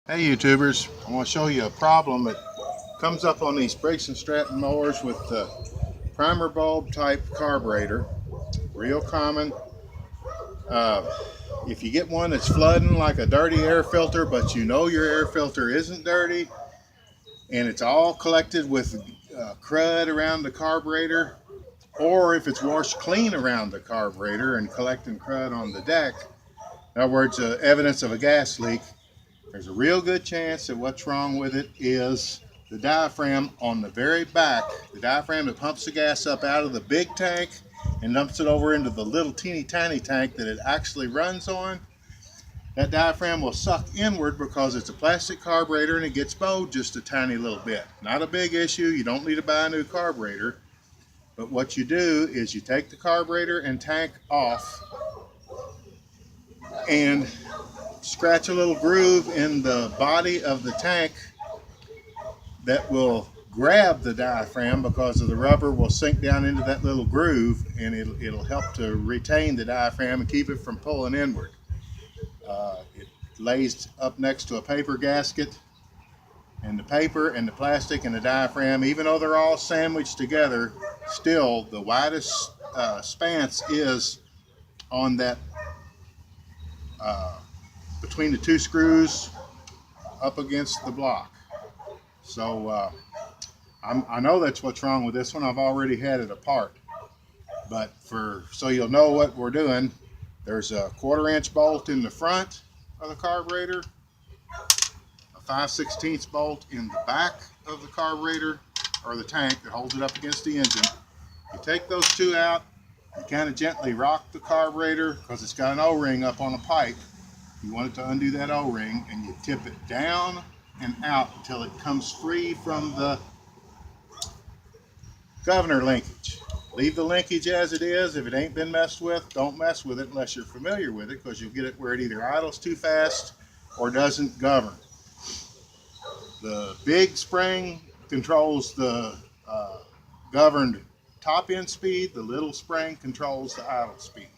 Hey YouTubers, I want to show you a problem that comes up on these Briggs & Stratton mowers with the primer bulb type carburetor. Real common. If you get one that's flooding like a dirty air filter, but you know your air filter isn't dirty and it's all collected with crud around the carburetor, or if it's washed clean around the carburetor and collecting crud on the deck, in other words, evidence of a gas leak, there's a real good chance that what's wrong with it is the diaphragm on the very back, the diaphragm that pumps the gas up out of the big tank and dumps it over into the little teeny tiny tank that it actually runs on. That diaphragm will suck inward because it's a plastic carburetor and it gets bowed just a tiny little bit. Not a big issue, you don't need to buy a new carburetor, but what you do is you take the carburetor and tank off and scratch a little groove in the body of the tank that will grab the diaphragm, because of the rubber will sink down into that little groove and it'll help to retain the diaphragm and keep it from pulling inward. It lays up next to a paper gasket, and the paper and the plastic and the diaphragm, even though they're all sandwiched together, still the widest spanse is on that between the two screws up against the block. So I know that's what's wrong with this one. I've already had it apart, but so you'll know what we're doing, there's a 1/4 inch bolt in the front of the carburetor, a 5/16 bolt in the back of the carburetor or the tank that holds it up against the engine. You take those two out, you kind of gently rock the carburetor because it's got an O-ring up on a pipe. You want it to undo that O-ring, and you tip it down and out until it comes free from the governor linkage. Leave the linkage as it is. If it ain't been messed with, don't mess with it unless you're familiar with it, because you'll get it where it either idles too fast or doesn't govern. The big spring controls the governed top end speed. The little spring controls the idle speed.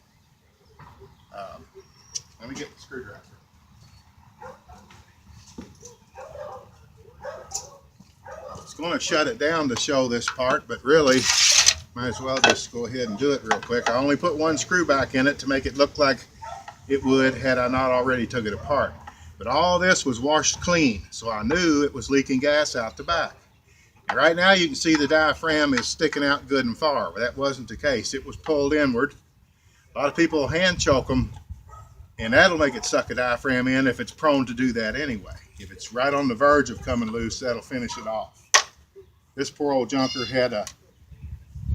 Let me get the screwdriver. I was going to shut it down to show this part, but really might as well just go ahead and do it real quick. I only put one screw back in it to make it look like it would had I not already took it apart. But all this was washed clean, so I knew it was leaking gas out the back. And right now you can see the diaphragm is sticking out good and far, but that wasn't the case. It was pulled inward. A lot of people hand choke them, and that'll make it suck a diaphragm in if it's prone to do that anyway. If it's right on the verge of coming loose, that'll finish it off. This poor old junker had a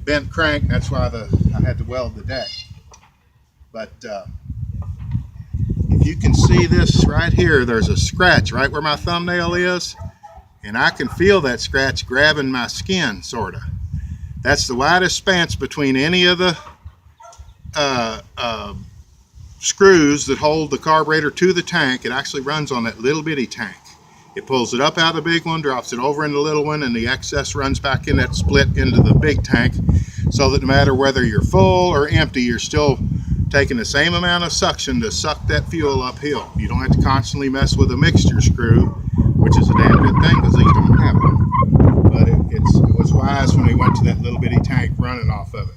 bent crank, that's why I had to weld the deck. But if you can see this right here, there's a scratch right where my thumbnail is, and I can feel that scratch grabbing my skin, sorta. That's the widest spanse between any of the screws that hold the carburetor to the tank. It actually runs on that little bitty tank. It pulls it up out of the big one, drops it over in the little one, and the excess runs back in that split into the big tank, so that no matter whether you're full or empty, you're still taking the same amount of suction to suck that fuel uphill. You don't have to constantly mess with a mixture screw, which is a damn good thing because these don't have one. But it was wise when they went to that little bitty tank running off of it.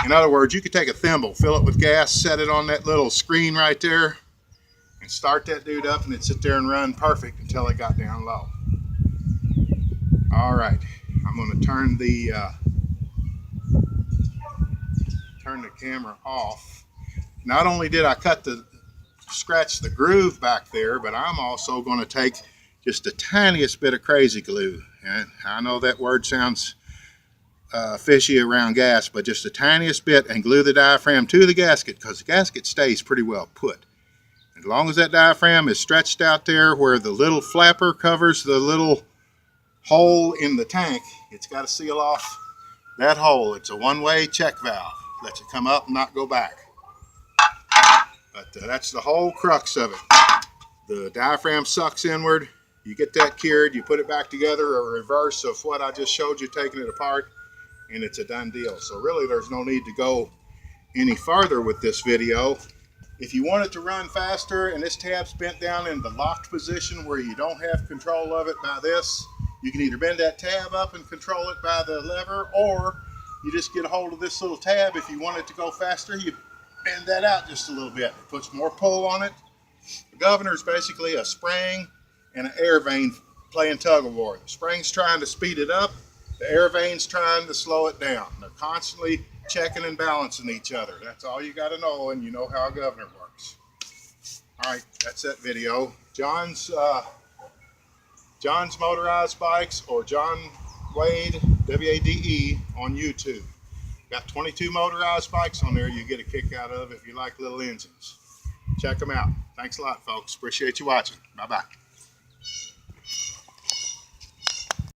In other words, you could take a thimble, fill it with gas, set it on that little screen right there, and start that dude up, and it'd sit there and run perfect until it got down low. All right, I'm going to turn the camera off. Not only did I scratch the groove back there, but I'm also going to take just the tiniest bit of crazy glue. And I know that word sounds fishy around gas, but just the tiniest bit, and glue the diaphragm to the gasket, because the gasket stays pretty well put. As long as that diaphragm is stretched out there where the little flapper covers the little hole in the tank, it's got to seal off that hole. It's a one-way check valve. Lets it come up and not go back. But that's the whole crux of it. The diaphragm sucks inward. You get that cured, you put it back together, a reverse of what I just showed you, taking it apart, and it's a done deal. So really there's no need to go any farther with this video. If you want it to run faster and this tab's bent down in the locked position where you don't have control of it by this, you can either bend that tab up and control it by the lever, or you just get a hold of this little tab. If you want it to go faster, you bend that out just a little bit. It puts more pull on it. The governor is basically a spring and an air vane playing tug of war. The spring's trying to speed it up, the air vane's trying to slow it down. They're constantly checking and balancing each other. That's all you got to know, and you know how a governor works. All right, that's that video. John's Motorized Bikes, or John Wade, W-A-D-E, on YouTube. Got 22 motorized bikes on there you get a kick out of if you like little engines. Check them out. Thanks a lot, folks. Appreciate you watching. Bye-bye.